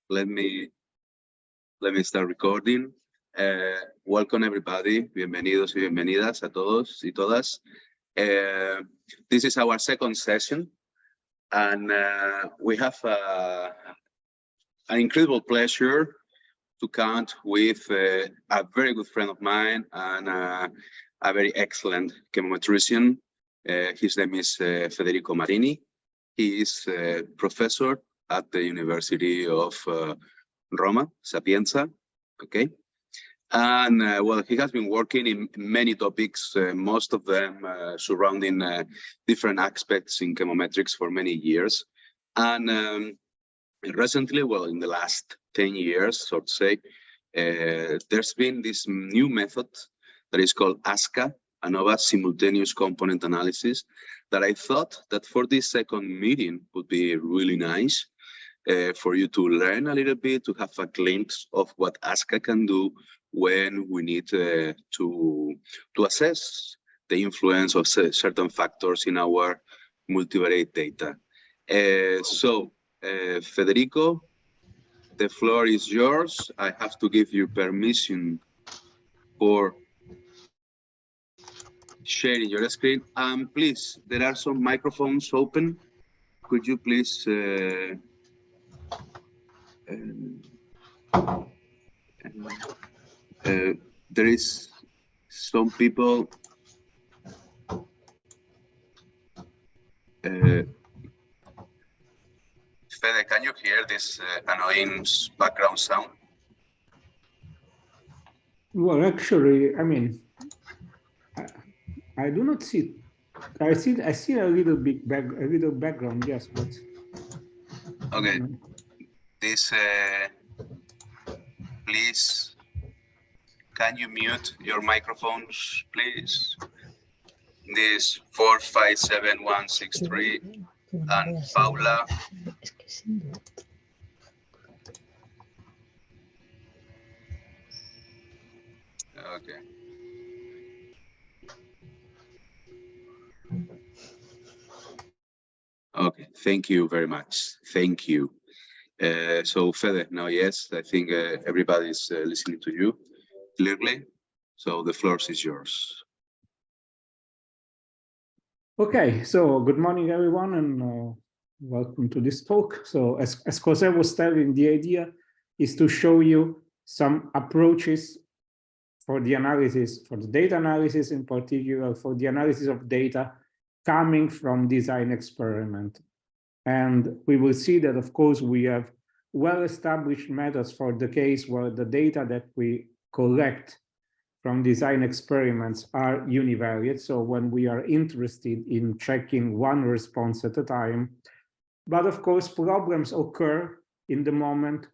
let me start recording. Welcome everybody. Bienvenidos y bienvenidas a todos y todas. This is our second session, and we have an incredible pleasure to count with a very good friend of mine and a very excellent chemometrician. His name is Federico Marini. He is a professor at the University of Roma, Sapienza, okay? And well, he has been working in many topics, most of them surrounding different aspects in chemometrics for many years. And recently, well, in the last 10 years, so to say, there's been this new method that is called ASCA, ANOVA Simultaneous Component Analysis, that I thought that for this second meeting would be really nice for you to learn a little bit, to have a glimpse of what ASCA can do when we need to assess the influence of certain factors in our multivariate data. So, Federico, the floor is yours. I have to give you permission for sharing your screen. Please, there are some microphones open. Could you please there is some people Fede, can you hear this annoying background sound? Well, actually, I mean, I do not see. I see a little bit background, yes, but okay. This please, can you mute your microphones, please? This 457163 and Paula. Okay. Okay, thank you very much. Thank you. So Fede, now yes, I think everybody's listening to you clearly. So the floor is yours. Okay, so good morning, everyone, and welcome to this talk. So as Jose was telling, the idea is to show you some approaches for the analysis, for the data analysis in particular, for the analysis of data coming from design experiment. And we will see that, of course, we have well-established methods for the case where the data that we collect from design experiments are univariate. So when we are interested in checking one response at a time, but of course, problems occur in the moment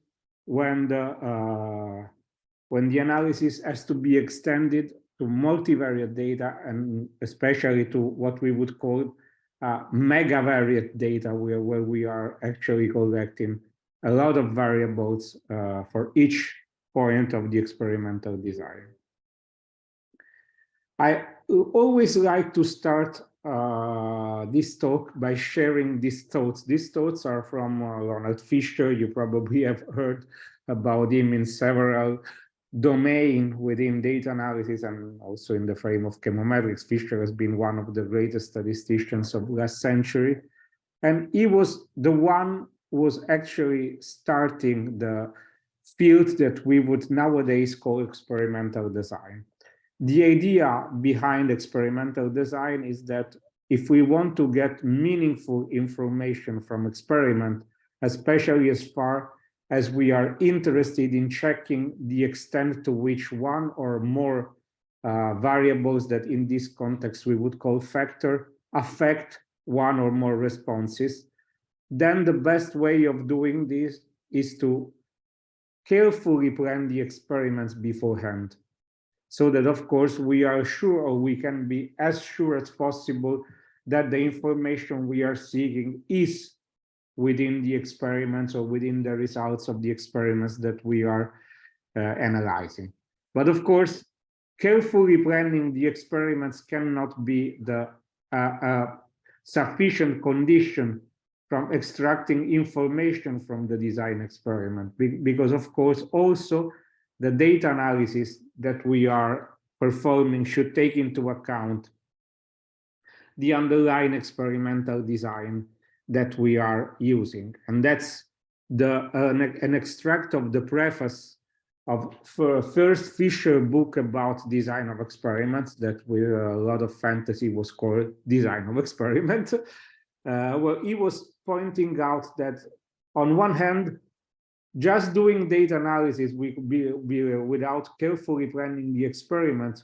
when the analysis has to be extended to multivariate data, and especially to what we would call megavariate data, where we are actually collecting a lot of variables for each point of the experimental design. I always like to start this talk by sharing these thoughts. These thoughts are from Ronald Fisher. You probably have heard about him in several domains within data analysis and also in the frame of chemometrics. Fisher has been one of the greatest statisticians of last century. And he was the one who was actually starting the field that we would nowadays call experimental design. The idea behind experimental design is that if we want to get meaningful information from experiment, especially as far as we are interested in checking the extent to which one or more variables that in this context we would call factor affect one or more responses, then the best way of doing this is to carefully plan the experiments beforehand, so that, of course, we are sure, or we can be as sure as possible, that the information we are seeking is within the experiments or within the results of the experiments that we are analyzing. But of course, carefully planning the experiments cannot be the sufficient condition from extracting information from the design experiment, because of course also the data analysis that we are performing should take into account the underlying experimental design that we are using. And that's an extract of the preface of first Fisher book about design of experiments, that with a lot of fantasy was called Design of Experiment, where he was pointing out that on one hand, just doing data analysis without carefully planning the experiment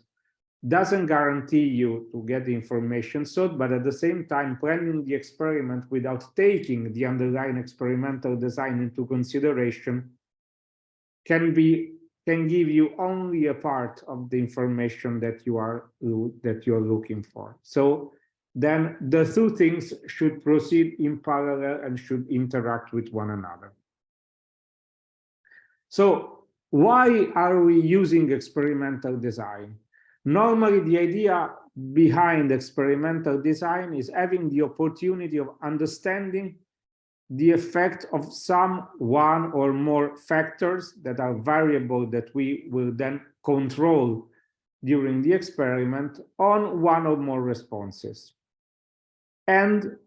doesn't guarantee you to get the information sought, but at the same time, planning the experiment without taking the underlying experimental design into consideration can give you only a part of the information that you are looking for. So then the two things should proceed in parallel and should interact with one another. So why are we using experimental design? Normally, the idea behind experimental design is having the opportunity of understanding the effect of one or more factors that are variable that we will then control during the experiment on one or more responses. And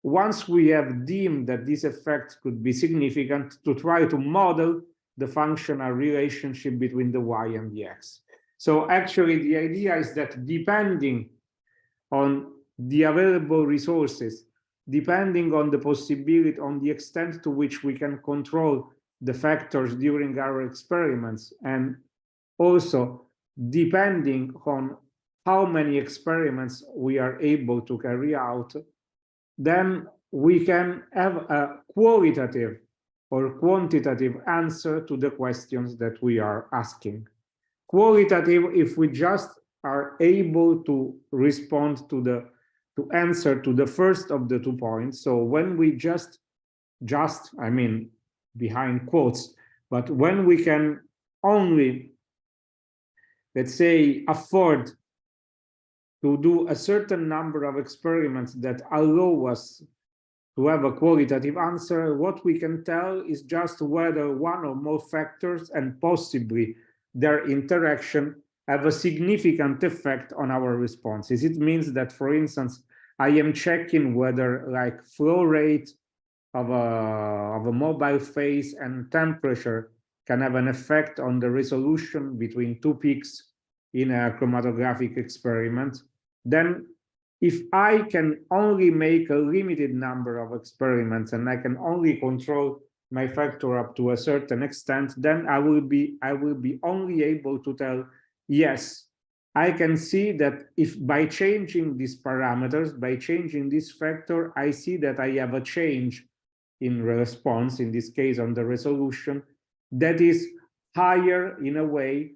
once we have deemed that this effect could be significant, to try to model the functional relationship between the y and the x. So actually the idea is that depending on the available resources, depending on the possibility, on the extent to which we can control the factors during our experiments, and also depending on how many experiments we are able to carry out, then we can have a qualitative or quantitative answer to the questions that we are asking. Qualitative if we just are able to respond to answer to the first of the 2 points. So when we I mean behind quotes, but when we can only, let's say, afford to do a certain number of experiments that allow us to have a qualitative answer, what we can tell is just whether one or more factors and possibly their interaction have a significant effect on our responses. It means that, for instance, I am checking whether like flow rate of a mobile phase and temperature can have an effect on the resolution between 2 peaks in a chromatographic experiment. Then if I can only make a limited number of experiments and I can only control my factor up to a certain extent, then I will be only able to tell, yes, I can see that if by changing these parameters, by changing this factor, I see that I have a change in response, in this case on the resolution, that is higher in a way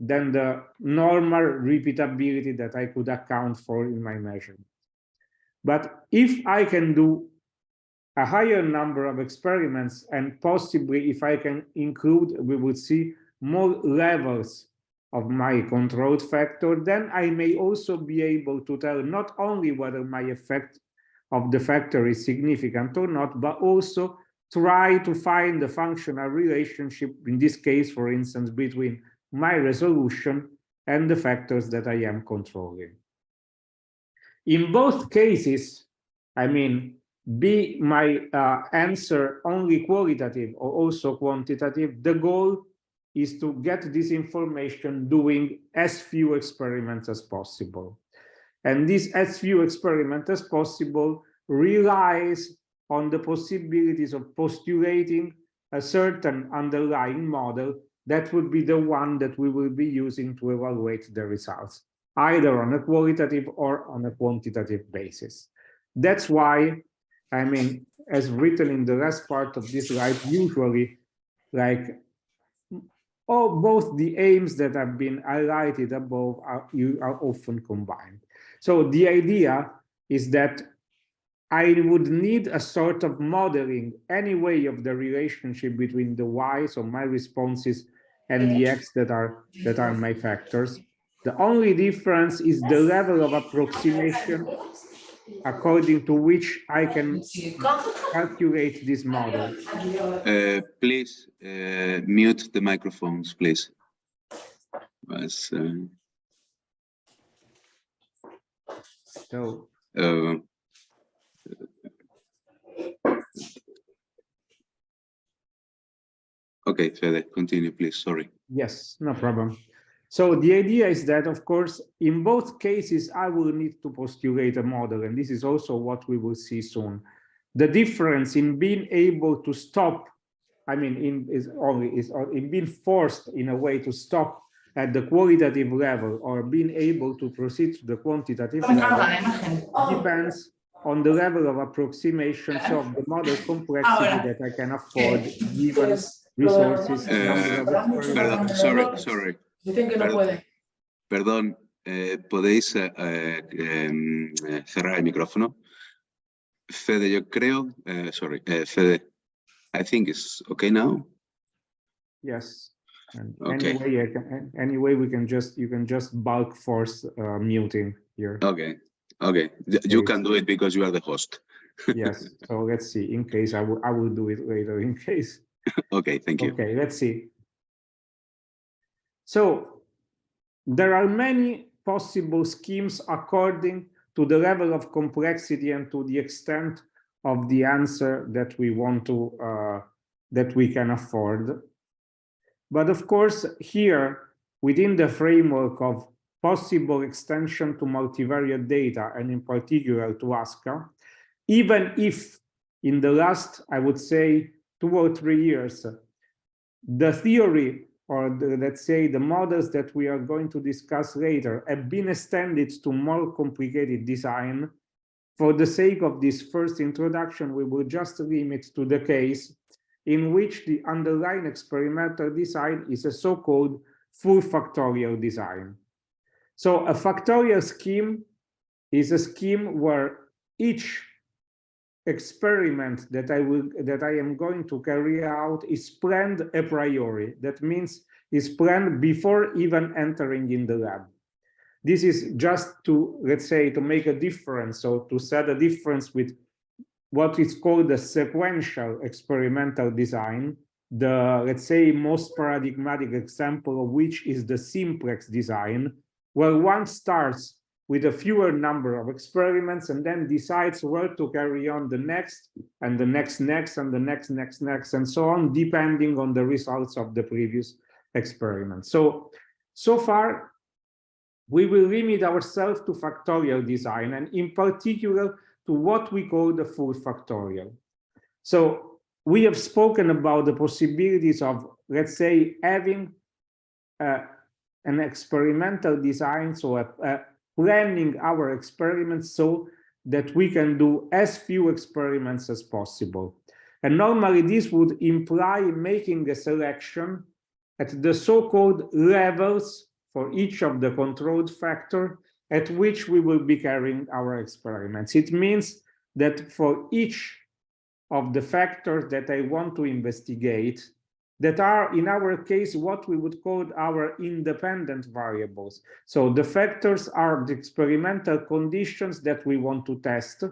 than the normal repeatability that I could account for in my measurement. But if I can do a higher number of experiments, and possibly if I can include, we would see more levels of my controlled factor, then I may also be able to tell not only whether my effect of the factor is significant or not, but also try to find the functional relationship, in this case, for instance, between my resolution and the factors that I am controlling. In both cases, I mean, be my answer only qualitative or also quantitative, the goal is to get this information doing as few experiments as possible. And this as few experiments as possible relies on the possibilities of postulating a certain underlying model that would be the one that we will be using to evaluate the results, either on a qualitative or on a quantitative basis. That's why, I mean, as written in the last part of this slide, usually, like, both the aims that have been highlighted above are often combined. So the idea is that I would need a sort of modeling anyway of the relationship between the y, so my responses, and the x that are my factors. The only difference is the level of approximation according to which I can calculate this model. Please mute the microphones, please. So, okay, Fede, continue, please. Sorry. yes, no problem. So the idea is that, of course, in both cases, I will need to postulate a model, and this is also what we will see soon. The difference in being able to stop, I mean, in being forced in a way to stop at the qualitative level or being able to proceed to the quantitative level depends on the level of approximation of the model complexity that I can afford given resources. Sorry. Perdón, ¿podéis cerrar el micrófono? Fede, yo creo, sorry, Fede, I think it's okay now. Yes. And okay. Anyway, you can just bulk force muting here. Okay. You can do it because you are the host. Yes. So let's see. In case I will do it later. In case. Okay. Thank you. Okay. Let's see. So there are many possible schemes according to the level of complexity and to the extent of the answer that we want to that we can afford. But of course, here within the framework of possible extension to multivariate data, and in particular to ASCA, even if in the last, I would say, 2 or 3 years, the theory or let's say the models that we are going to discuss later have been extended to more complicated design. For the sake of this first introduction, we will just limit to the case in which the underlying experimental design is a so-called full factorial design. So a factorial scheme is a scheme where each experiment that I am going to carry out is planned a priori. That means is planned before even entering in the lab. This is just to, let's say, to make a difference, so to set a difference with what is called the sequential experimental design. The, let's say, most paradigmatic example of which is the simplex design, where one starts with a fewer number of experiments and then decides where to carry on the next and the next and the next and so on, depending on the results of the previous experiment. So far, we will limit ourselves to factorial design, and in particular to what we call the full factorial. So we have spoken about the possibilities of, let's say, having an experimental design, so planning our experiments so that we can do as few experiments as possible. And normally this would imply making a selection at the so-called levels for each of the controlled factor at which we will be carrying our experiments. It means that for each of the factors that I want to investigate, that are, in our case, what we would call our independent variables. So the factors are the experimental conditions that we want to test,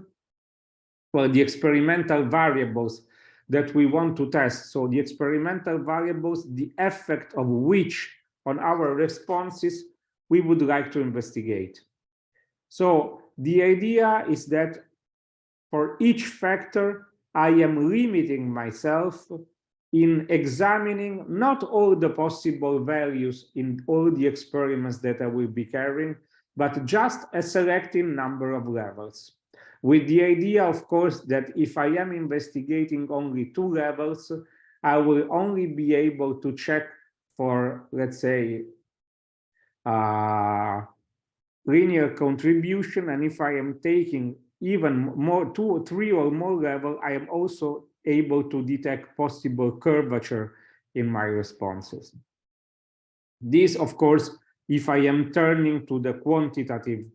well, the experimental variables that we want to test. So the experimental variables, the effect of which on our responses we would like to investigate. So the idea is that for each factor, I am limiting myself in examining not all the possible values in all the experiments that I will be carrying, but just a selected number of levels. With the idea, of course, that if I am investigating only 2 levels, I will only be able to check for, let's say, linear contribution. And if I am taking even more, 2 or 3 or more level, I am also able to detect possible curvature in my responses. This, of course, if I am turning to the quantitative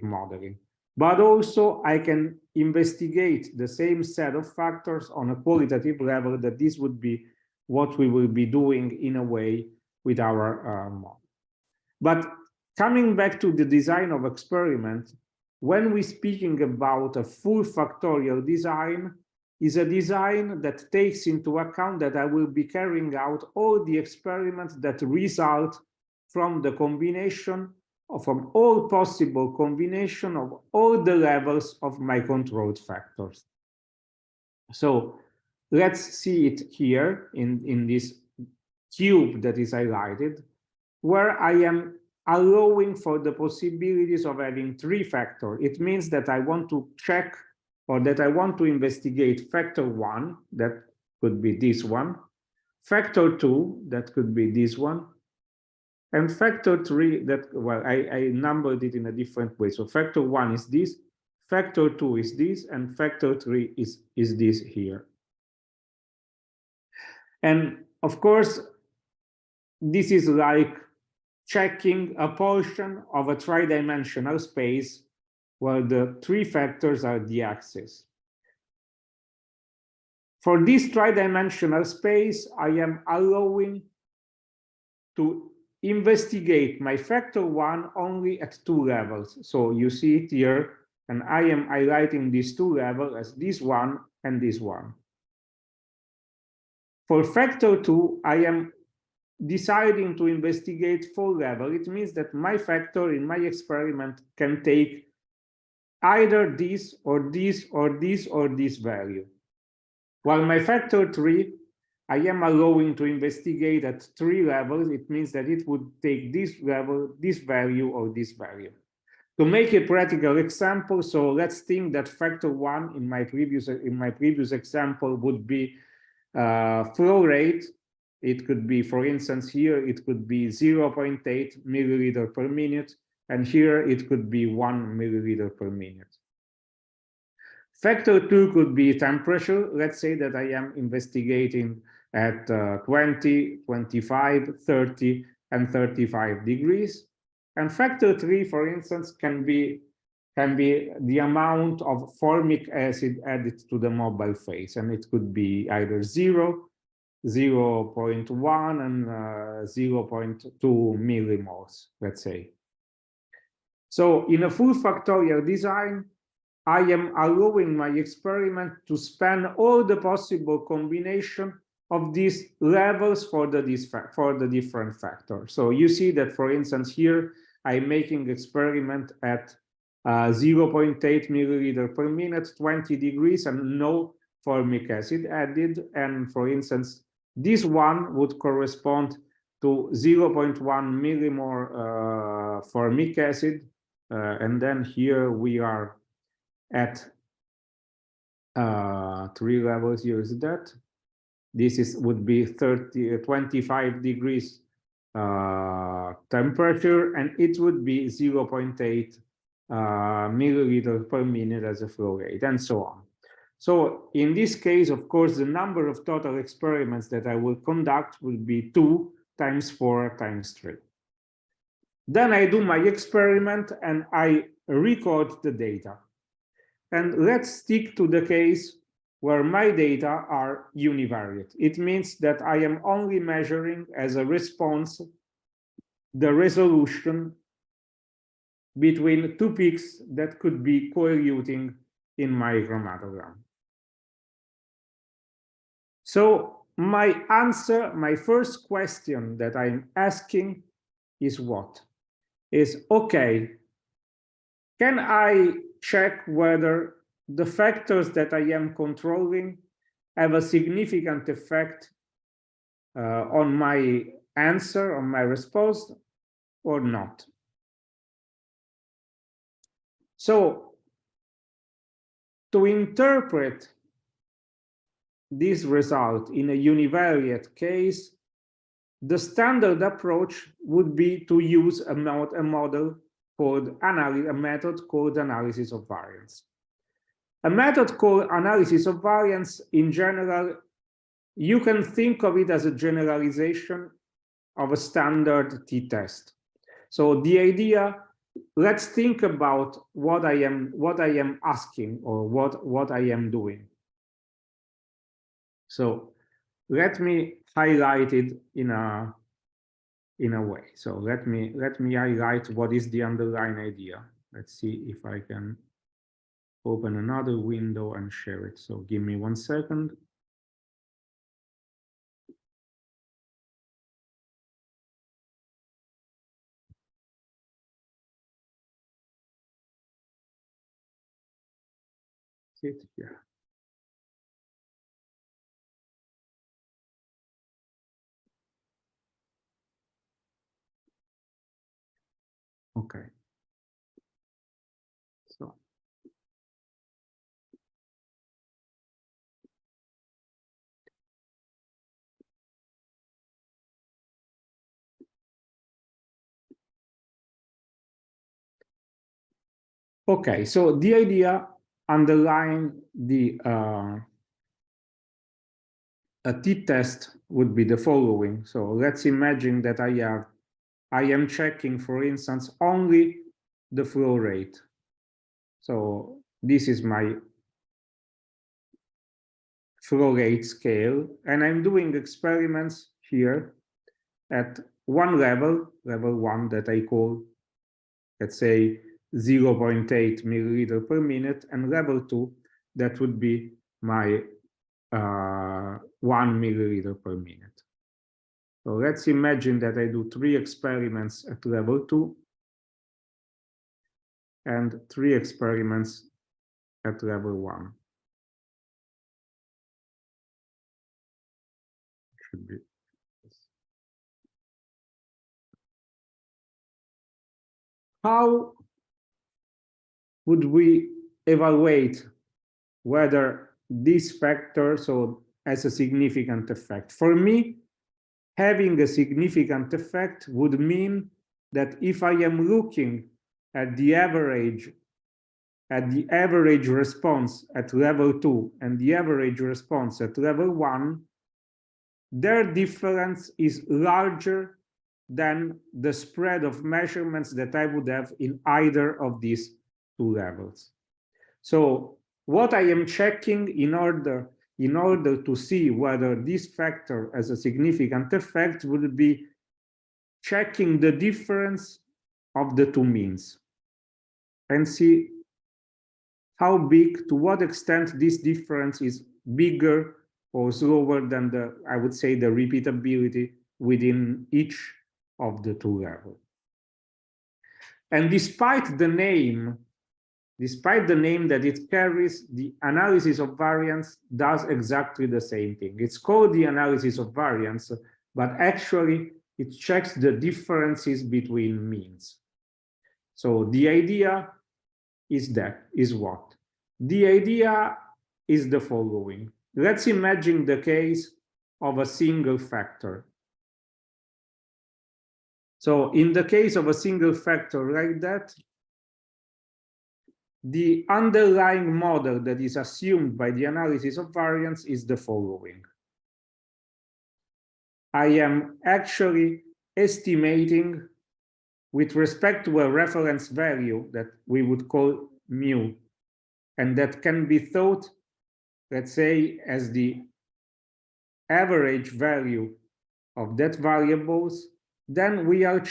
modeling. But also I can investigate the same set of factors on a qualitative level, that this would be what we will be doing in a way with our model. But coming back to the design of experiment, when we're speaking about a full factorial design, is a design that takes into account that I will be carrying out all the experiments that result from the combination of from all possible combination of all the levels of my controlled factors. So let's see it here in this cube that is highlighted, where I am allowing for the possibilities of having 3 factors. It means that I want to check, or that I want to investigate factor 1, that could be this one, factor 2, that could be this one, and factor 3, that, well, I numbered it in a different way. So factor 1 is this, factor 2 is this, and factor 3 is this here. And of course, this is like checking a portion of a three-dimensional space where the 3 factors are the axes. For this three-dimensional space, I am allowing to investigate my factor 1 only at 2 levels. So you see it here, and I am highlighting these 2 levels as this one and this one. For factor 2, I am deciding to investigate 4 levels. It means that my factor in my experiment can take either this or this or this or this value. While my factor 3, I am allowing to investigate at 3 levels. It means that it would take this level, this value, or this value. To make a practical example, so let's think that factor 1 in my previous example would be flow rate. It could be, for instance, here it could be 0.8 milliliter per minute, and here it could be 1 milliliter per minute. Factor 2 could be temperature. Let's say that I am investigating at 20, 25, 30, and 35 degrees. And factor 3, for instance, can be the amount of formic acid added to the mobile phase, and it could be either 0, 0.1, and 0.2 millimoles, let's say. So in a full factorial design, I am allowing my experiment to span all the possible combination of these levels for the different factors. So you see that, for instance, here I'm making experiment at 0.8 milliliter per minute, 20 degrees, and no formic acid added. And for instance, this one would correspond to 0.1 millimole formic acid. And then here we are at 3 levels. Here is that. This would be 25 degrees temperature, and it would be 0.8 milliliter per minute as a flow rate, and so on. So in this case, of course, the number of total experiments that I will conduct will be 2 times 4 times 3. Then I do my experiment and I record the data. And let's stick to the case where my data are univariate. It means that I am only measuring as a response the resolution between 2 peaks that could be coeluting in my chromatogram. So my answer, my first question that I'm asking is what? Is, okay, can I check whether the factors that I am controlling have a significant effect on my answer, on my response, or not? So to interpret this result in a univariate case, the standard approach would be to use a model called a method called analysis of variance. A method called analysis of variance, in general, you can think of it as a generalization of a standard t-test. So the idea, let's think about what I am asking, or what I am doing. So let me highlight it in a way. So let me highlight what is the underlying idea. let's see if I can open another window and share it. So give me 1 second. Sit here. Okay. So okay, so the idea underlying the a t-test would be the following. So let's imagine that I am checking, for instance, only the flow rate. So this is my flow rate scale, and I'm doing experiments here at one level, level 1, that I call, let's say, 0.8 milliliter per minute, and level 2, that would be my 1 milliliter per minute. So let's imagine that I do 3 experiments at level 2 and 3 experiments at level 1. Should be. How would we evaluate whether this factor has a significant effect? For me, having a significant effect would mean that if I am looking at the average response at level 2 and the average response at level 1, their difference is larger than the spread of measurements that I would have in either of these 2 levels. So what I am checking in order to see whether this factor has a significant effect would be checking the difference of the 2 means and see how big, to what extent this difference is bigger or slower than I would say, the repeatability within each of the 2 levels. And despite the name that it carries, the analysis of variance does exactly the same thing. It's called the analysis of variance, but actually it checks the differences between means. So the idea is what? The idea is the following. Let's imagine the case of a single factor. So in the case of a single factor like that, the underlying model that is assumed by the analysis of variance is the following. I am actually estimating with respect to a reference value that we would call mu, and that can be thought, let's say, as the average value of that variables. Then we are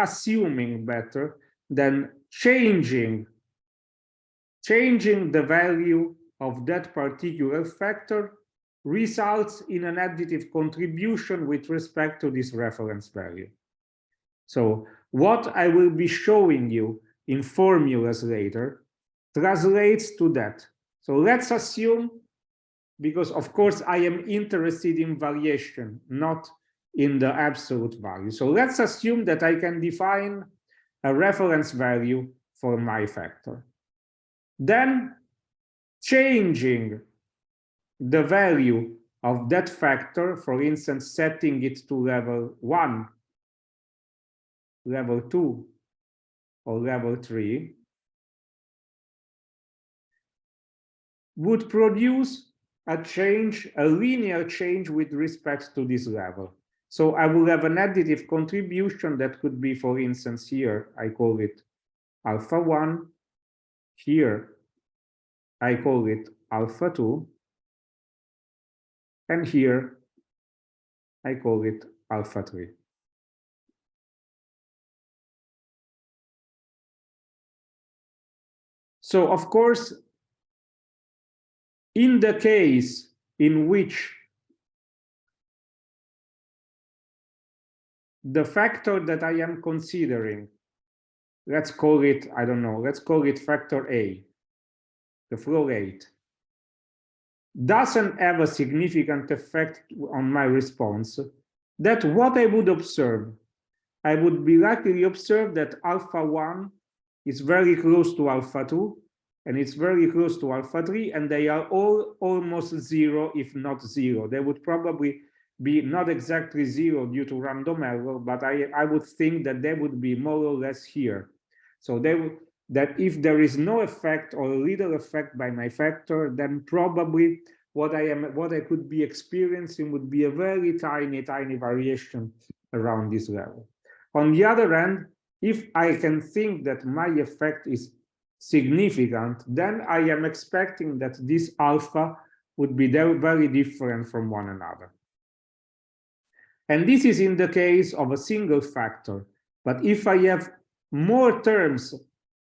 assuming better than changing the value of that particular factor results in an additive contribution with respect to this reference value. So what I will be showing you in formulas later translates to that. So let's assume, because of course I am interested in variation, not in the absolute value. So let's assume that I can define a reference value for my factor. Then changing the value of that factor, for instance, setting it to level 1, level 2, or level 3, would produce a linear change with respect to this level. So I will have an additive contribution that could be, for instance, here, I call it alpha 1. Here, I call it alpha 2. And here, I call it alpha 3. So of course, in the case in which the factor that I am considering, let's call it, I don't know, let's call it factor A, the flow rate, doesn't have a significant effect on my response, that what I would observe, I would be likely observe that alpha 1 is very close to alpha 2, and it's very close to alpha 3, and they are all almost zero, if not zero. They would probably be not exactly zero due to random error, but I would think that they would be more or less here. So they would, that if there is no effect or little effect by my factor, then probably what I could be experiencing would be a very tiny variation around this level. On the other hand, if I can think that my effect is significant, then I am expecting that this alpha would be very different from one another. And this is in the case of a single factor. But if I have more terms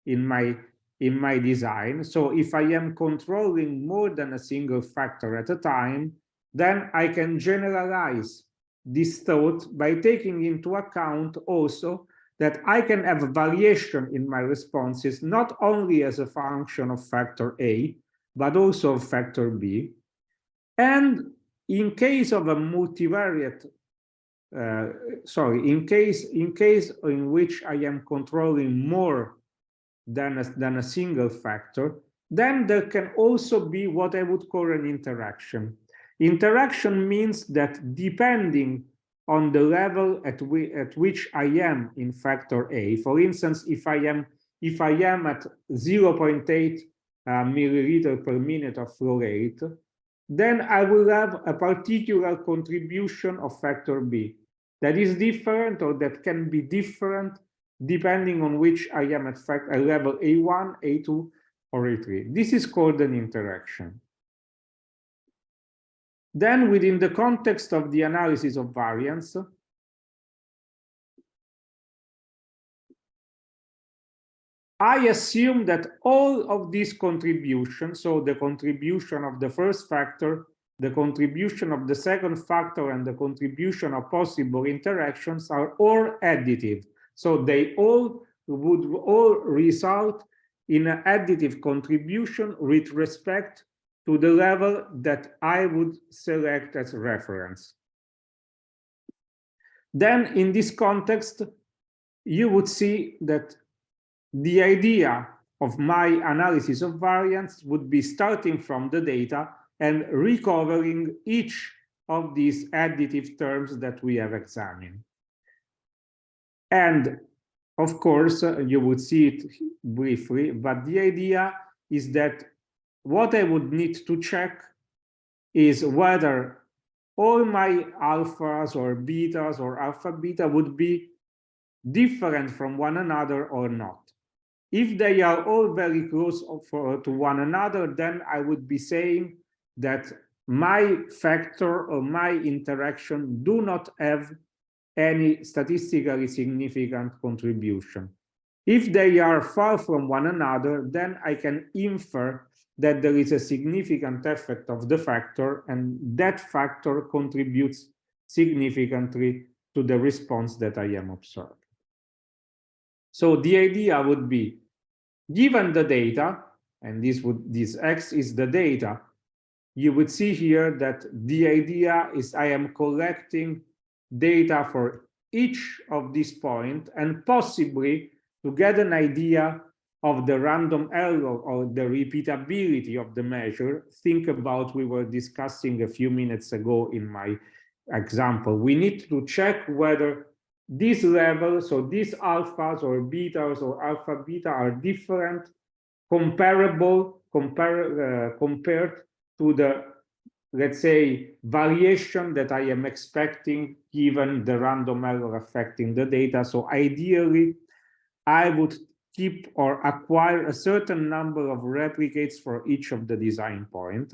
in my design, so if I am controlling more than a single factor at a time, then I can generalize this thought by taking into account also that I can have a variation in my responses, not only as a function of factor A, but also of factor B. And in case of a multivariate, in case in which I am controlling more than a single factor, then there can also be what I would call an interaction. Interaction means that depending on the level at which I am in factor A, for instance, if I am at 0.8 milliliter per minute of flow rate, then I will have a particular contribution of factor B that is different, or that can be different depending on which I am at level A1, A2, or A3. This is called an interaction. Then within the context of the analysis of variance, I assume that all of these contributions, so the contribution of the first factor, the contribution of the second factor, and the contribution of possible interactions are all additive. So they would all result in an additive contribution with respect to the level that I would select as reference. Then in this context, you would see that the idea of my analysis of variance would be starting from the data and recovering each of these additive terms that we have examined. And of course, you would see it briefly, but the idea is that what I would need to check is whether all my alphas or betas or alpha beta would be different from one another or not. If they are all very close to one another, then I would be saying that my factor or my interaction do not have any statistically significant contribution. If they are far from one another, then I can infer that there is a significant effect of the factor, and that factor contributes significantly to the response that I am observing. So the idea would be, given the data, and this X is the data, you would see here that the idea is I am collecting data for each of these points, and possibly to get an idea of the random error or the repeatability of the measure. Think about, we were discussing a few minutes ago in my example. We need to check whether these levels, so these alphas or betas or alpha beta, are different, comparable, compared to the, let's say, variation that I am expecting given the random error affecting the data. So ideally, I would keep or acquire a certain number of replicates for each of the design points.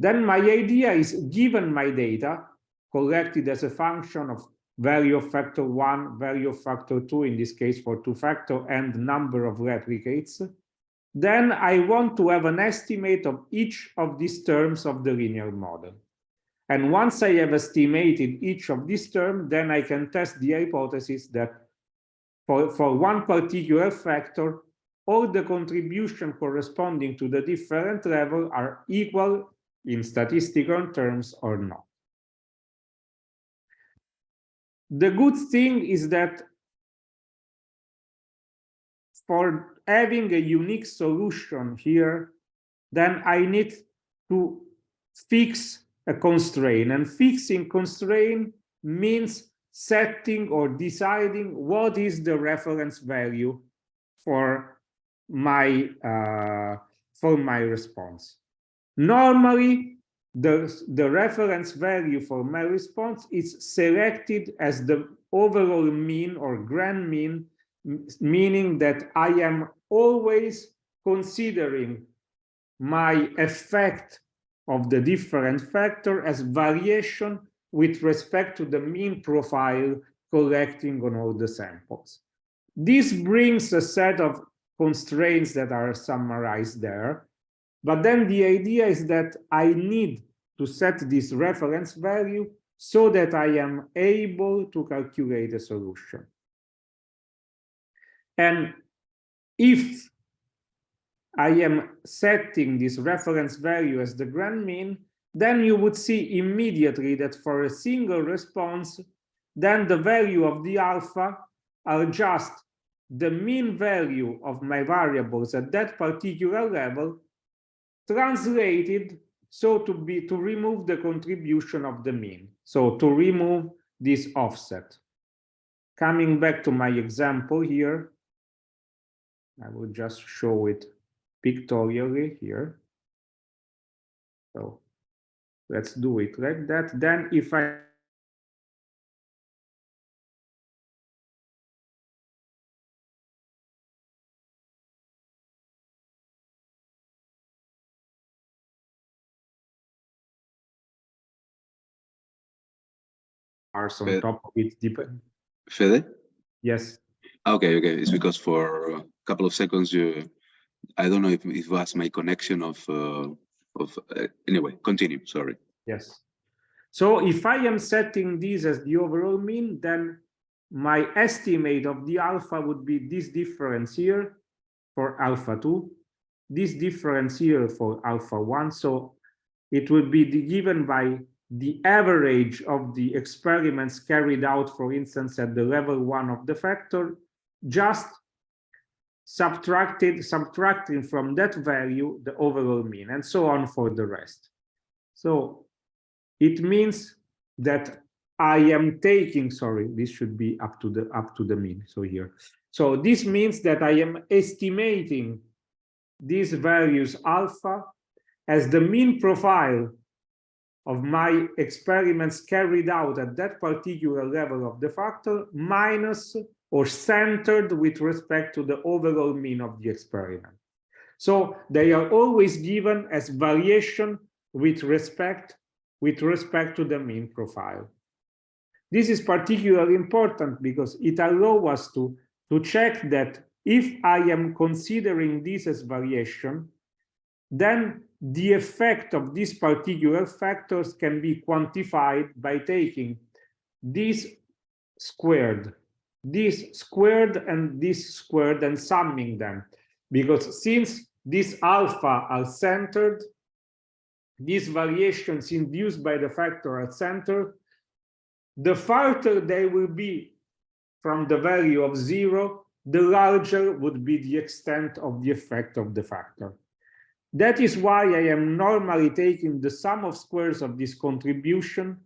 Then my idea is, given my data collected as a function of value of factor 1, value of factor 2, in this case for 2 factor, and number of replicates, then I want to have an estimate of each of these terms of the linear model. And once I have estimated each of these terms, then I can test the hypothesis that for one particular factor, all the contributions corresponding to the different level are equal in statistical terms or not. The good thing is that for having a unique solution here, then I need to fix a constraint, and fixing constraint means setting or deciding what is the reference value for my response. Normally, the reference value for my response is selected as the overall mean or grand mean, meaning that I am always considering my effect of the different factor as variation with respect to the mean profile collecting on all the samples. This brings a set of constraints that are summarized there. But then the idea is that I need to set this reference value so that I am able to calculate a solution. And if I am setting this reference value as the grand mean, then you would see immediately that for a single response, then the value of the alpha are just the mean value of my variables at that particular level, translated so to remove the contribution of the mean, so to remove this offset. Coming back to my example here, I will just show it pictorially here. So let's do it like that. Then if I are on top of it, Fede? Yes. Okay, it's because for a couple of seconds I don't know if it was my connection anyway, continue, sorry. Yes. So if I am setting this as the overall mean, then my estimate of the alpha would be this difference here for alpha 2, this difference here for alpha 1. So it would be given by the average of the experiments carried out, for instance, at the level 1 of the factor, just subtracting from that value the overall mean, and so on for the rest. So it means that I am taking, sorry, this should be up to the mean, so here. So this means that I am estimating these values alpha as the mean profile of my experiments carried out at that particular level of the factor minus or centered with respect to the overall mean of the experiment. So they are always given as variation with respect to the mean profile. This is particularly important because it allows us to check that if I am considering this as variation, then the effect of these particular factors can be quantified by taking this squared, and summing them. Because since these alpha are centered, these variations induced by the factor are centered, the farther they will be from the value of 0, the larger would be the extent of the effect of the factor. That is why I am normally taking the sum of squares of this contribution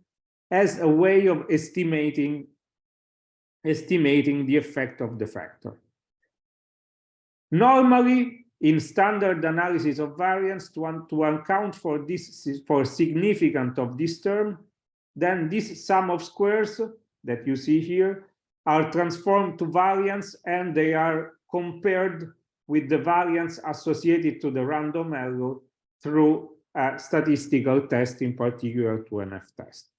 as a way of estimating the effect of the factor. Normally, in standard analysis of variance, to account for significance of this term, then this sum of squares that you see here are transformed to variance, and they are compared with the variance associated to the random error through a statistical test, in particular 2NF test.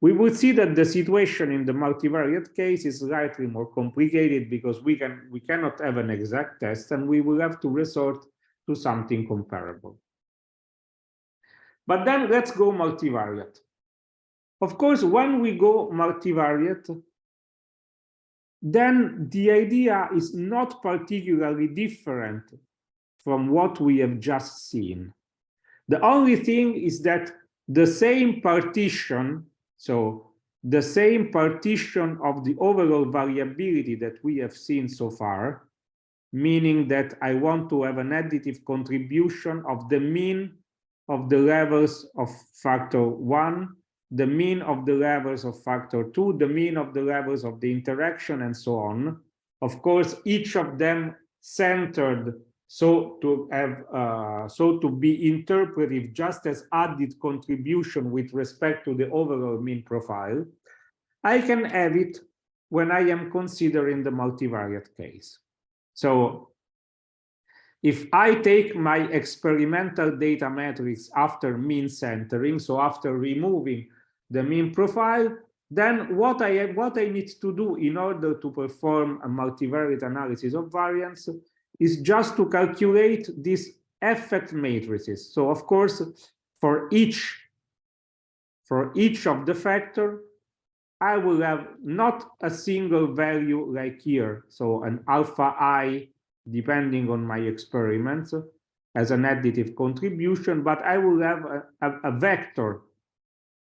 We would see that the situation in the multivariate case is slightly more complicated because we cannot have an exact test, and we will have to resort to something comparable. But then let's go multivariate. Of course, when we go multivariate, then the idea is not particularly different from what we have just seen. The only thing is that the same partition, so the same partition of the overall variability that we have seen so far, meaning that I want to have an additive contribution of the mean of the levels of factor 1, the mean of the levels of factor 2, the mean of the levels of the interaction, and so on. Of course, each of them centered so to be interpreted just as added contribution with respect to the overall mean profile. I can have it when I am considering the multivariate case. So if I take my experimental data matrix after mean centering, so after removing the mean profile, then what I need to do in order to perform a multivariate analysis of variance is just to calculate these effect matrices. So of course, for each of the factor, I will have not a single value like here, so an alpha I depending on my experiments as an additive contribution, but I will have a vector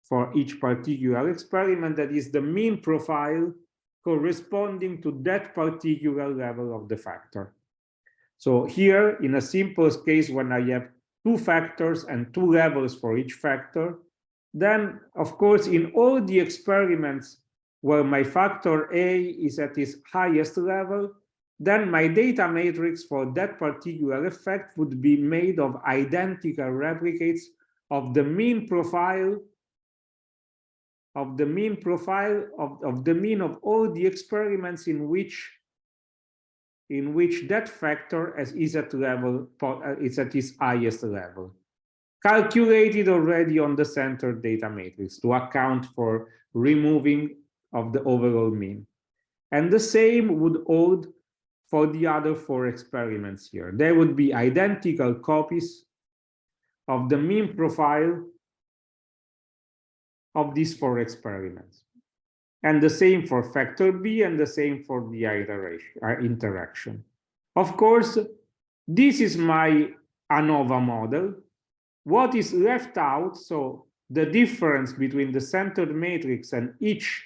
for each particular experiment that is the mean profile corresponding to that particular level of the factor. So here, in a simple case, when I have two factors and two levels for each factor, then, of course, in all the experiments where my factor A is at its highest level, then my data matrix for that particular effect would be made of identical replicates of the mean profile of the mean of all the experiments in which that factor is at its highest level, calculated already on the centered data matrix to account for removing of the overall mean. And the same would hold for the other four experiments here. There would be identical copies of the mean profile of these four experiments. And the same for factor B and the same for the interaction. Of course, this is my ANOVA model. What is left out, so the difference between the centered matrix and each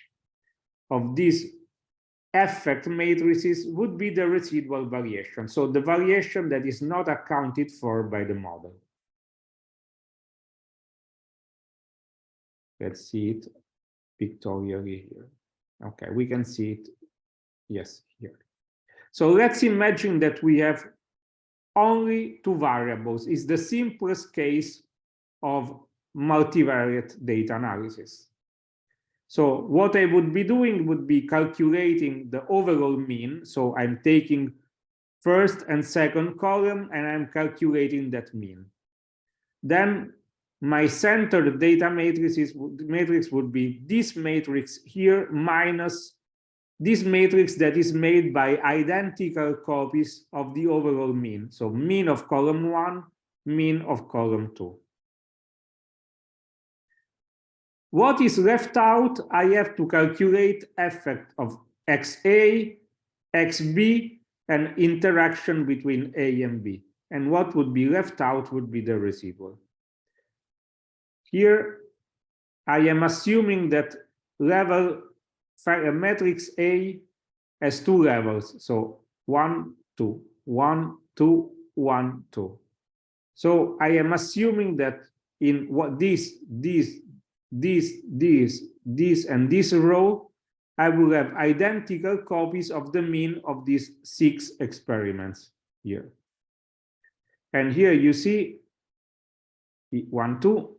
of these effect matrices would be the residual variation, so the variation that is not accounted for by the model. Let's see it pictorially here. Okay, we can see it, yes, here. So let's imagine that we have only two variables. It's the simplest case of multivariate data analysis. So what I would be doing would be calculating the overall mean. So I'm taking first and second column and I'm calculating that mean. Then my centered data matrix would be this matrix here minus this matrix that is made by identical copies of the overall mean. So mean of column 1, mean of column 2. What is left out? I have to calculate effect of XA, XB, and interaction between A and B. And what would be left out would be the residual. Here, I am assuming that matrix A has two levels. So 1, 2, 1, 2, 1, 2. So I am assuming that in what this, and this row, I will have identical copies of the mean of these 6 experiments here. And here you see 1, 2,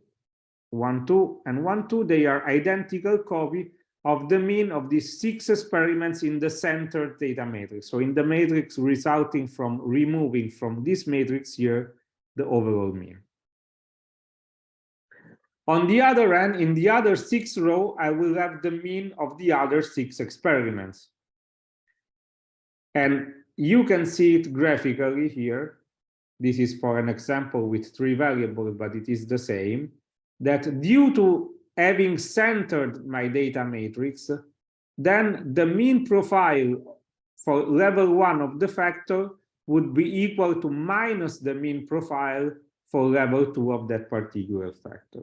1, 2, and 1, 2, they are identical copy of the mean of these 6 experiments in the centered data matrix. So in the matrix resulting from removing from this matrix here, the overall mean. On the other hand, in the other 6 row, I will have the mean of the other 6 experiments. And you can see it graphically here. This is for an example with 3 variables, but it is the same, that due to having centered my data matrix, then the mean profile for level 1 of the factor would be equal to minus the mean profile for level 2 of that particular factor.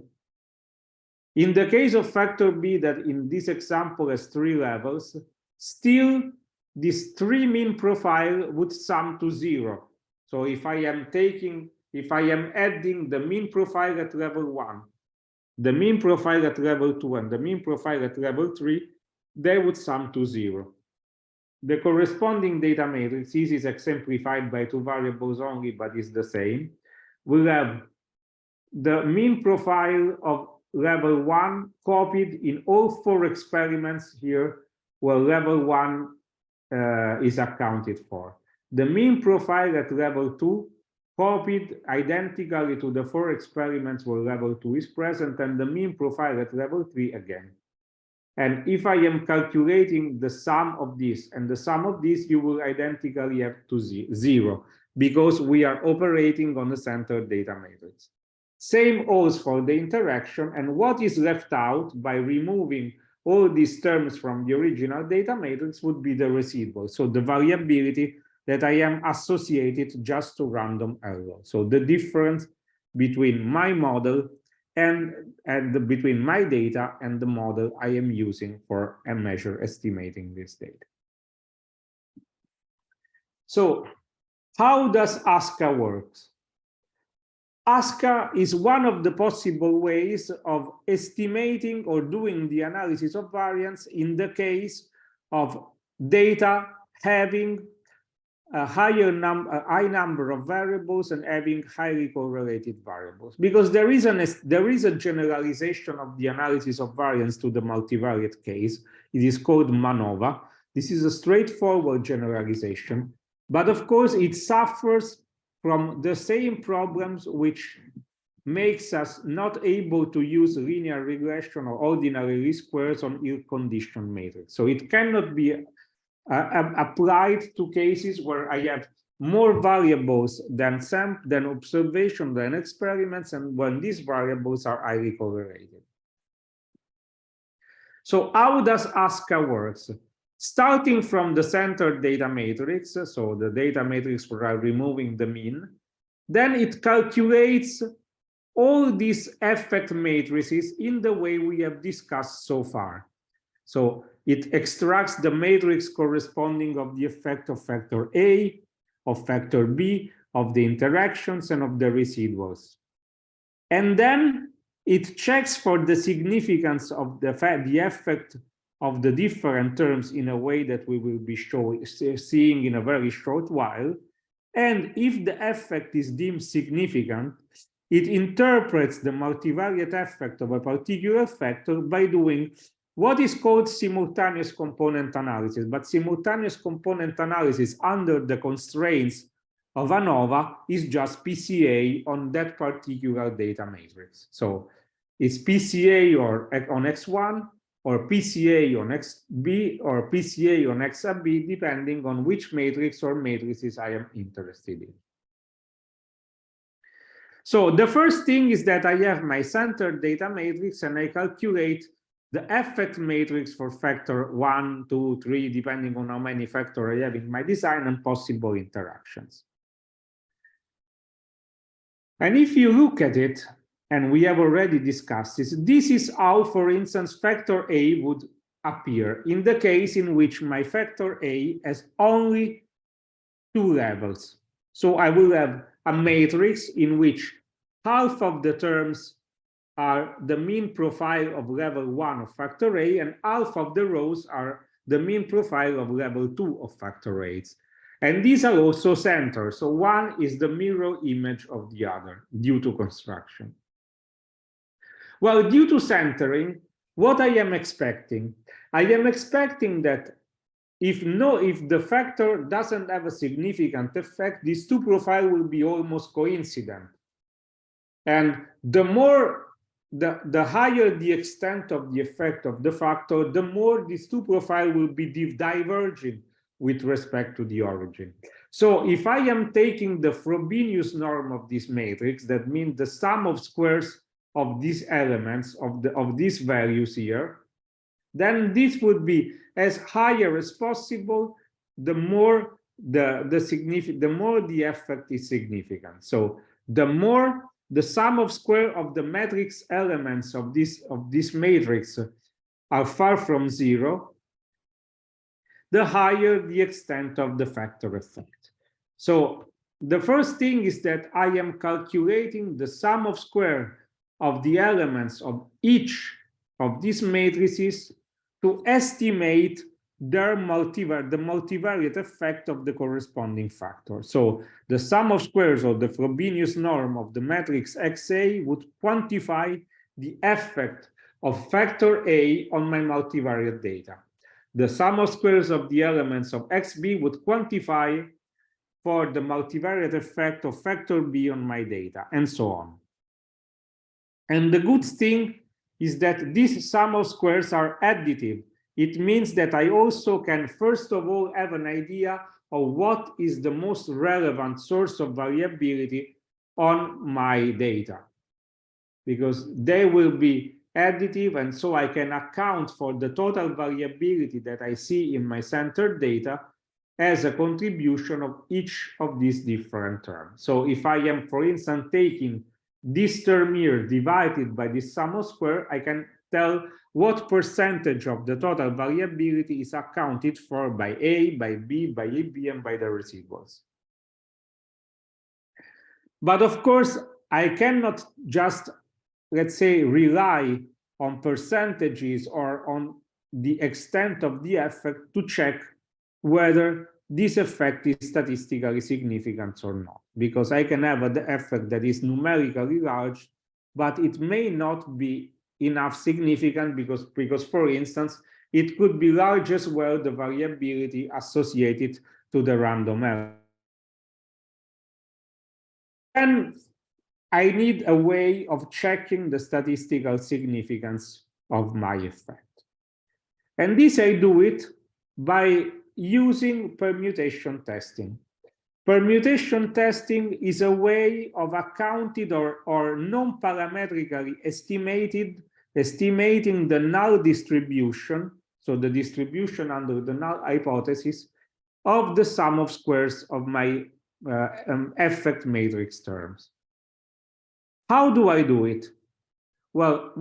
In the case of factor B, that in this example has 3 levels, still this 3 mean profile would sum to 0. So if I am adding the mean profile at level 1, the mean profile at level 2, and the mean profile at level 3, they would sum to 0. The corresponding data matrix, this is exemplified by 2 variables only, but is the same. We'll have the mean profile of level 1 copied in all 4 experiments here, where level 1 is accounted for. The mean profile at level 2 copied identically to the 4 experiments where level 2 is present, and the mean profile at level 3 again. And if I am calculating the sum of this and the sum of this, you will identically have to 0, because we are operating on a centered data matrix. Same holds for the interaction, and what is left out by removing all these terms from the original data matrix would be the residual, so the variability that I am associated just to random error. So the difference between my model and between my data and the model I am using for a measure estimating this data. So how does ASCA work? ASCA is one of the possible ways of estimating or doing the analysis of variance in the case of data having a high number of variables and having highly correlated variables, because there is a generalization of the analysis of variance to the multivariate case. It is called ANOVA. This is a straightforward generalization, but of course it suffers from the same problems which makes us not able to use linear regression or ordinary least squares on ill-conditioned matrix. So it cannot be applied to cases where I have more variables than observation, than experiments, and when these variables are highly correlated. So how does ASCA works? Starting from the centered data matrix, so the data matrix where I'm removing the mean, then it calculates all these effect matrices in the way we have discussed so far. So it extracts the matrix corresponding of the effect of factor A, of factor B, of the interactions, and of the residuals. And then it checks for the significance of the effect of the different terms in a way that we will be seeing in a very short while. And if the effect is deemed significant, it interprets the multivariate effect of a particular factor by doing what is called simultaneous component analysis. But simultaneous component analysis under the constraints of ANOVA is just PCA on that particular data matrix. So it's PCA on X1, or PCA on XB, or PCA on XB, depending on which matrix or matrices I am interested in. So the first thing is that I have my centered data matrix and I calculate the effect matrix for factor 1, 2, 3, depending on how many factors I have in my design and possible interactions. And if you look at it, and we have already discussed this is how, for instance, factor A would appear in the case in which my factor A has only 2 levels. So I will have a matrix in which half of the terms are the mean profile of level 1 of factor A, and half of the rows are the mean profile of level 2 of factor A. And these are also centered. So one is the mirror image of the other due to construction. Well, due to centering, what I am expecting? I am expecting that if the factor doesn't have a significant effect, these 2 profiles will be almost coincident. And the more the higher the extent of the effect of the factor, the more these two profiles will be diverging with respect to the origin. So if I am taking the Frobenius norm of this matrix, that means the sum of squares of these elements of these values here, then this would be as higher as possible, the more the more the effect is significant. So the more the sum of square of the matrix elements of this matrix are far from zero, the higher the extent of the factor effect. So the first thing is that I am calculating the sum of square of the elements of each of these matrices to estimate their the multivariate effect of the corresponding factor. So the sum of squares of the Frobenius norm of the matrix XA would quantify the effect of factor A on my multivariate data. The sum of squares of the elements of XB would quantify for the multivariate effect of factor B on my data, and so on. And the good thing is that these sum of squares are additive. It means that I also can, first of all, have an idea of what is the most relevant source of variability on my data, because they will be additive, and so I can account for the total variability that I see in my centered data as a contribution of each of these different terms. So if I am, for instance, taking this term here divided by this sum of square, I can tell what percentage of the total variability is accounted for by A, by B, by AB, and by the residuals. But of course, I cannot just, let's say, rely on percentages or on the extent of the effect to check whether this effect is statistically significant or not, because I can have an effect that is numerically large, but it may not be enough significant because for instance, it could be large as well, the variability associated to the random element. And I need a way of checking the statistical significance of my effect. And this I do it by using permutation testing. Permutation testing is a way of accounted or non-parametrically estimating the null distribution, so the distribution under the null hypothesis of the sum of squares of my effect matrix terms. How do I do it? Well,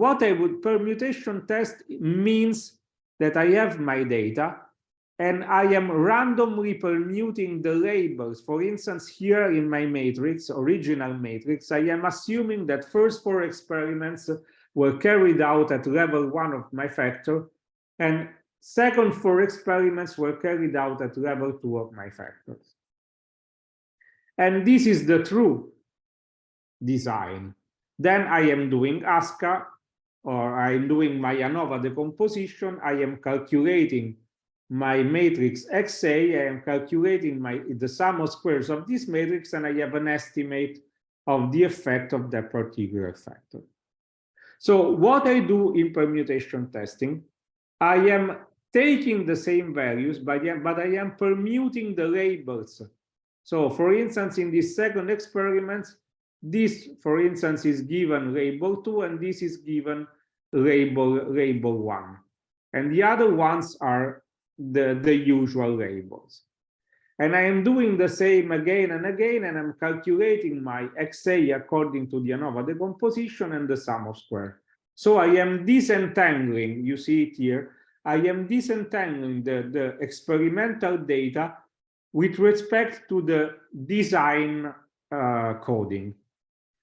permutation test means that I have my data and I am randomly permuting the labels. For instance, here in my matrix, original matrix, I am assuming that first 4 experiments were carried out at level 1 of my factor, and second 4 experiments were carried out at level 2 of my factors. And this is the true design. Then I am doing ASCA, or I'm doing my ANOVA decomposition. I am calculating my matrix XA, I am calculating the sum of squares of this matrix, and I have an estimate of the effect of that particular factor. So what I do in permutation testing, I am taking the same values, but I am permuting the labels. So for instance, in this second experiment, this, for instance, is given label 2, and this is given label 1. And the other ones are the usual labels. And I am doing the same again and again, and I'm calculating my XA according to the ANOVA decomposition and the sum of square. So I am disentangling, you see it here, I am disentangling the experimental data with respect to the design coding.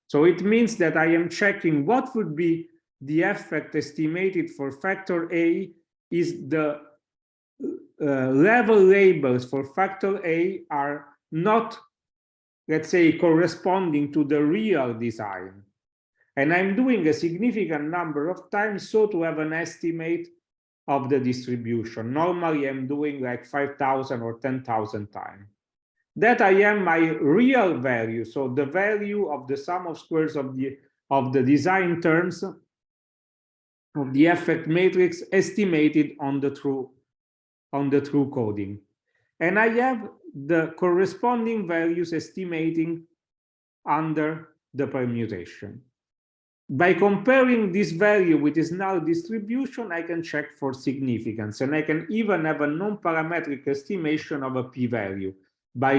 So it means that I am checking what would be the effect estimated for factor A is the level labels for factor A are not, let's say, corresponding to the real design. And I'm doing a significant number of times so to have an estimate of the distribution. Normally, I'm doing like 5,000 or 10,000 times. That I am my real value, so the value of the sum of squares of the design terms of the effect matrix estimated on the true coding. And I have the corresponding values estimating under the permutation. By comparing this value with this null distribution, I can check for significance, and I can even have a non-parametric estimation of a p-value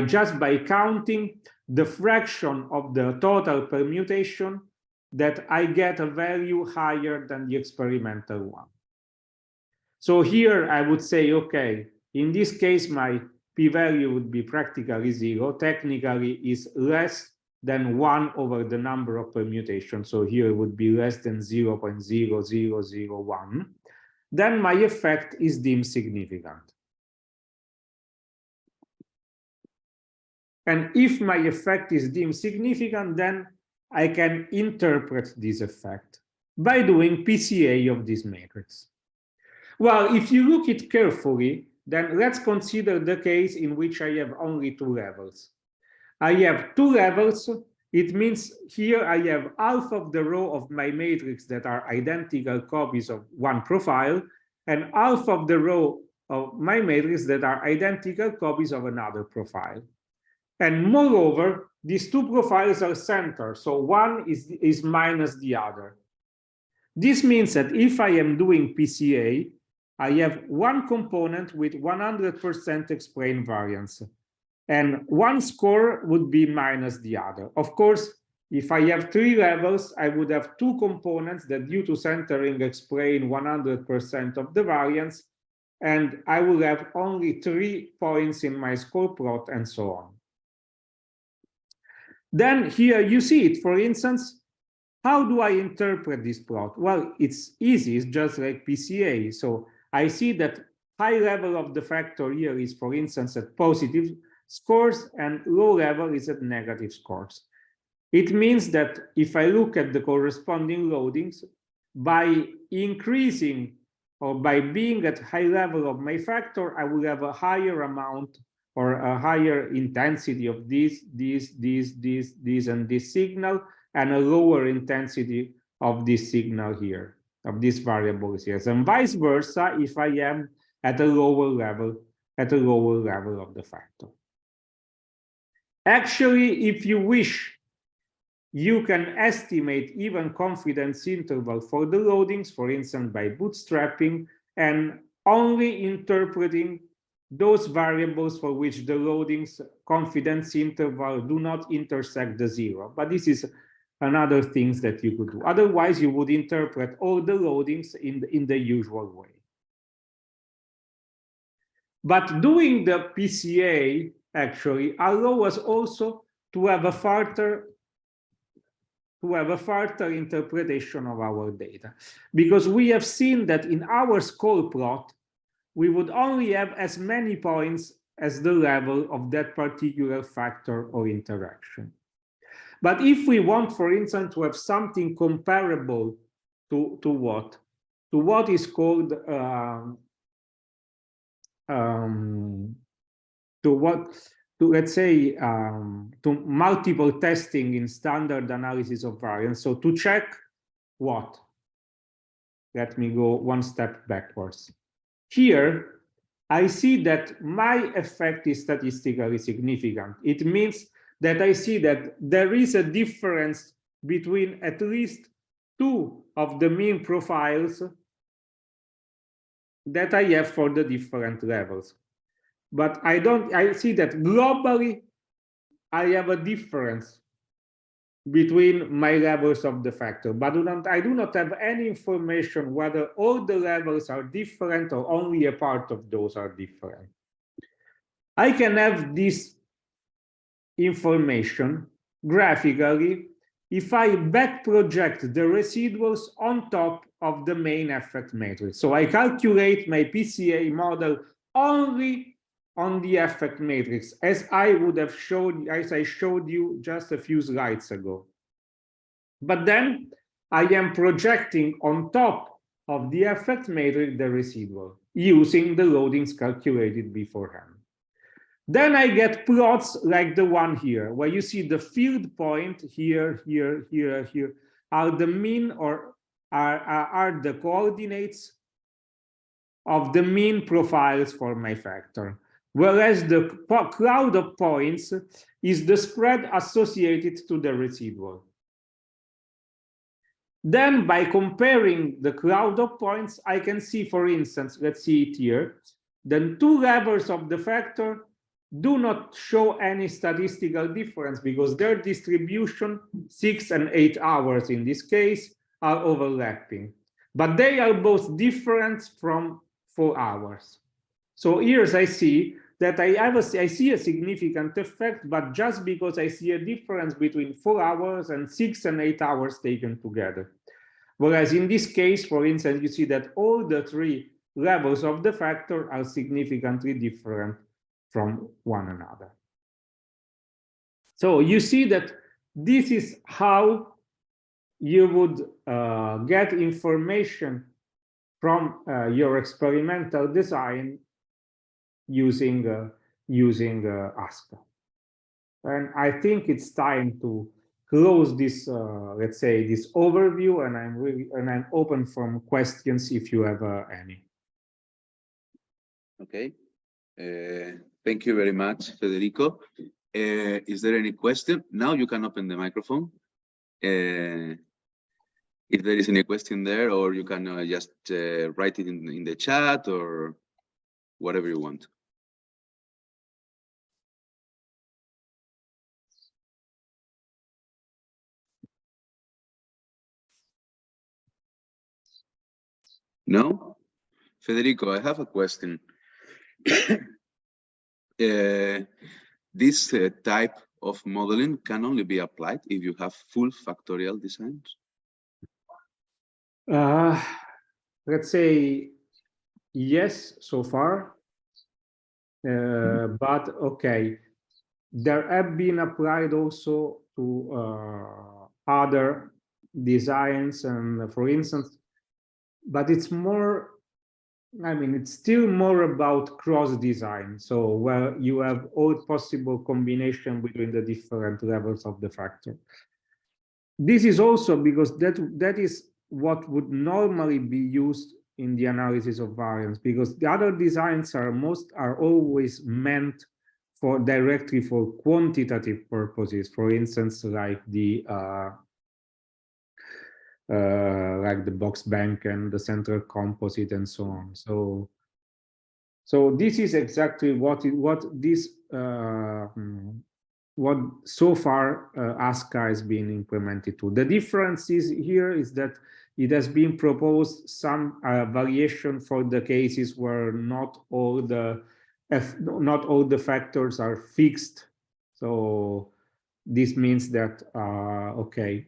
just by counting the fraction of the total permutation that I get a value higher than the experimental one. So here I would say, okay, in this case, my p-value would be practically 0. Technically, is less than 1 over the number of permutations. So here it would be less than 0.00001. Then my effect is deemed significant. And if my effect is deemed significant, then I can interpret this effect by doing PCA of this matrix. Well, if you look it carefully, then let's consider the case in which I have only 2 levels. I have 2 levels. It means here I have half of the row of my matrix that are identical copies of one profile, and half of the row of my matrix that are identical copies of another profile. And moreover, these 2 profiles are centered, so one is minus the other. This means that if I am doing PCA, I have one component with 100% explained variance, and one score would be minus the other. Of course, if I have 3 levels, I would have 2 components that, due to centering, explain 100% of the variance, and I will have only 3 points in my score plot, and so on. Then here you see it. For instance, how do I interpret this plot? Well, it's easy. It's just like PCA. So I see that high level of the factor here is, for instance, at positive scores, and low level is at negative scores. It means that if I look at the corresponding loadings, by increasing or by being at high level of my factor, I will have a higher amount or a higher intensity of this, and this signal, and a lower intensity of this signal here, of this variable here, and vice versa if I am at a lower level of the factor. Actually, if you wish, you can estimate even confidence interval for the loadings, for instance, by bootstrapping and only interpreting those variables for which the loadings confidence interval do not intersect the 0. But this is another things that you could do. Otherwise, you would interpret all the loadings in the usual way. But doing the PCA actually allows us also to have a further interpretation of our data, because we have seen that in our score plot, we would only have as many points as the level of that particular factor or interaction. But if we want, for instance, to have something comparable to what is called to multiple testing in standard analysis of variance. So to check what? Let me go one step backwards. Here, I see that my effect is statistically significant. It means that I see that there is a difference between at least 2 of the mean profiles that I have for the different levels. But I see that globally, I have a difference between my levels of the factor, but I do not have any information whether all the levels are different or only a part of those are different. I can have this information graphically if I back project the residuals on top of the main effect matrix. So I calculate my PCA model only on the effect matrix, as I showed you just a few slides ago. But then I am projecting on top of the effect matrix the residual using the loadings calculated beforehand. Then I get plots like the one here, where you see the field point here, here, here, here, are the mean or are the coordinates of the mean profiles for my factor, whereas the cloud of points is the spread associated to the residual. Then by comparing the cloud of points, I can see, for instance, let's see it here, the two levels of the factor do not show any statistical difference because their distribution, 6 and 8 hours in this case, are overlapping. But they are both different from 4 hours. So here I see that I see a significant effect, but just because I see a difference between 4 hours and 6 and 8 hours taken together. Whereas in this case, for instance, you see that all the 3 levels of the factor are significantly different from one another. So you see that this is how you would get information from your experimental design using ASCA. And I think it's time to close this, let's say, this overview, and I'm open for questions if you have any. Okay. Thank you very much, Federico. Is there any question? Now you can open the microphone. If there is any question there, or you can just write it in the chat or whatever you want. No? Federico, I have a question. This type of modeling can only be applied if you have full factorial designs? Let's say yes, so far. But okay, there have been applied also to other designs, and for instance, but it's more, I mean, it's still more about cross design. So where you have all possible combination between the different levels of the factor. This is also because that is what would normally be used in the analysis of variance, because the other designs are always meant for directly for quantitative purposes. For instance, like the box bank and the central composite and so on. So this is exactly what so far ASCA has been implemented to. The difference here is that it has been proposed some variation for the cases where not all the factors are fixed. So this means that okay,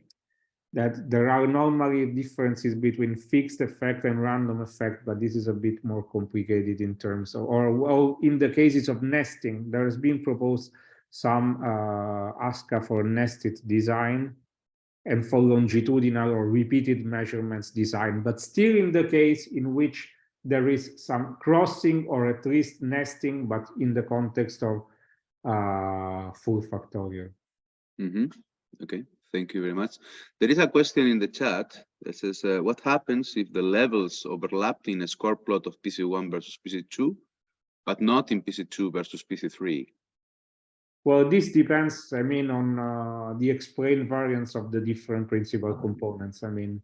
that there are normally differences between fixed effect and random effect, but this is a bit more complicated in terms of, or in the cases of nesting, there has been proposed some ASCA for nested design and for longitudinal or repeated measurements design, but still in the case in which there is some crossing or at least nesting, but in the context of full factorial. Mm-hmm. Okay, thank you very much. There is a question in the chat that says, what happens if the levels overlap in a score plot of PC1 versus PC2, but not in PC2 versus PC3? Well, this depends, I mean, on the explained variance of the different principal components. I mean,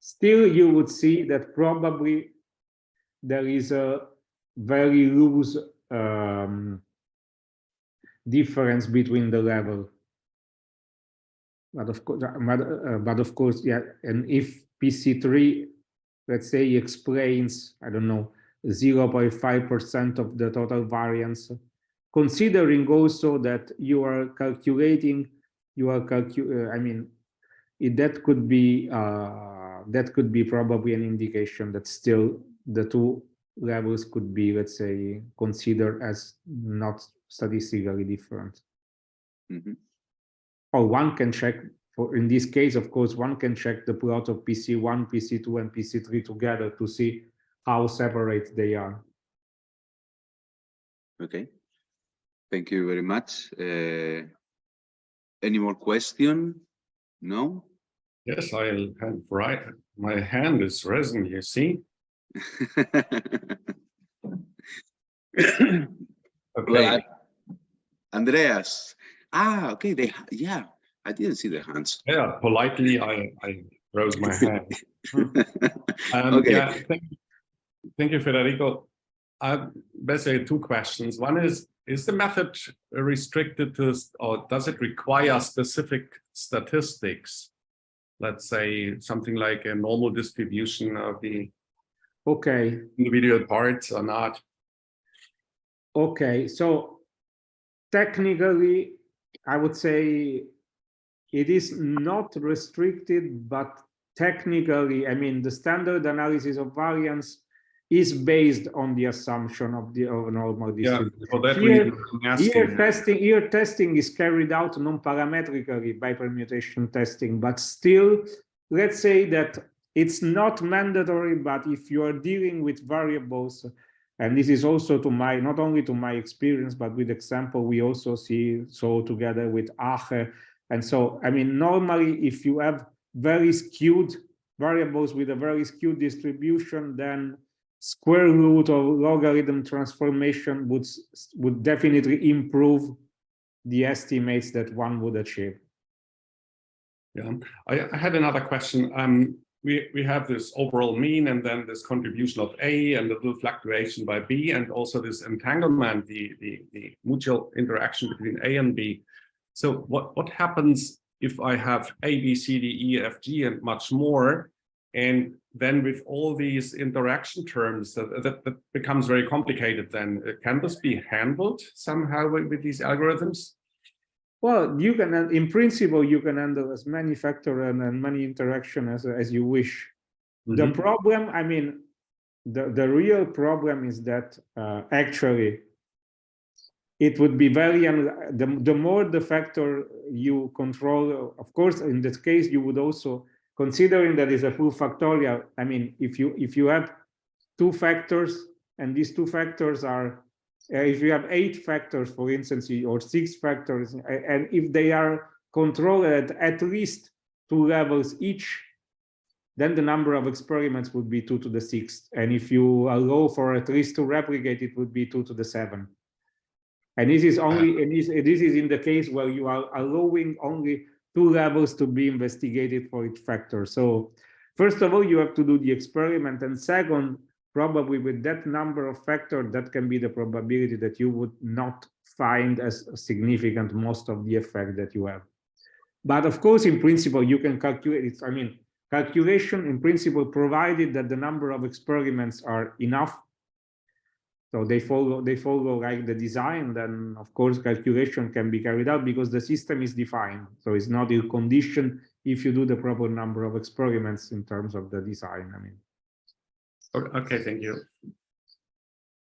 still you would see that probably there is a very loose difference between the level. But of course, yeah, and if PC3, let's say, explains, I don't know, 0.5% of the total variance, considering also that you are calculating, I mean, that could be probably an indication that still the two levels could be, let's say, considered as not statistically different. Mm-hmm. Or one can check, for in this case, of course, one can check the plot of PC1, PC2, and PC3 together to see how separate they are. Okay. Thank you very much. Any more question? No? Yes, I'll have right. My hand is risen, you see. Okay. Well, Andreas. Ah, okay. Yeah, I didn't see the hands. Yeah, politely, I rose my hand. Okay. Yeah, thank you, Federico. Basically, two questions. One is the method restricted to, or does it require specific statistics? Let's say something like a normal distribution of the individual parts or not? Okay, so technically, I would say it is not restricted, but technically, I mean, the standard analysis of variance is based on the assumption of normal distribution. Yeah, for that reason, I'm asking. Here testing is carried out non-parametrically by permutation testing, but still, let's say that it's not mandatory, but if you are dealing with variables, and this is also to my, not only to my experience, but with example, we also see so together with ASCA. And so, I mean, normally, if you have very skewed variables with a very skewed distribution, then square root or logarithm transformation would definitely improve the estimates that one would achieve. Yeah, I had another question. We have this overall mean and then this contribution of A and the little fluctuation by B, and also this entanglement, the mutual interaction between A and B. So what happens if I have A, B, C, D, E, F, G, and much more? And then with all these interaction terms, that becomes very complicated then. Can this be handled somehow with these algorithms? Well, you can, in principle, you can handle as many factor and many interaction as you wish. Mm-hmm. The problem, I mean, the real problem is that actually it would be very, the more the factor you control, of course, in this case, you would also, considering that is a full factorial, I mean, if you have two factors and these two factors are, if you have 8 factors, for instance, or 6 factors, and if they are controlled at least 2 levels each, then the number of experiments would be 2 to the 6th. And if you allow for at least 2 replicate, it would be 2 to the 7th. And this is only, and this is in the case where you are allowing only 2 levels to be investigated for each factor. So first of all, you have to do the experiment. And second, probably with that number of factors, that can be the probability that you would not find as significant most of the effect that you have. But of course, in principle, you can calculate it. I mean, calculation in principle, provided that the number of experiments are enough, so they follow like the design, then of course calculation can be carried out because the system is defined. So it's not a condition if you do the proper number of experiments in terms of the design, I mean. Okay, thank you.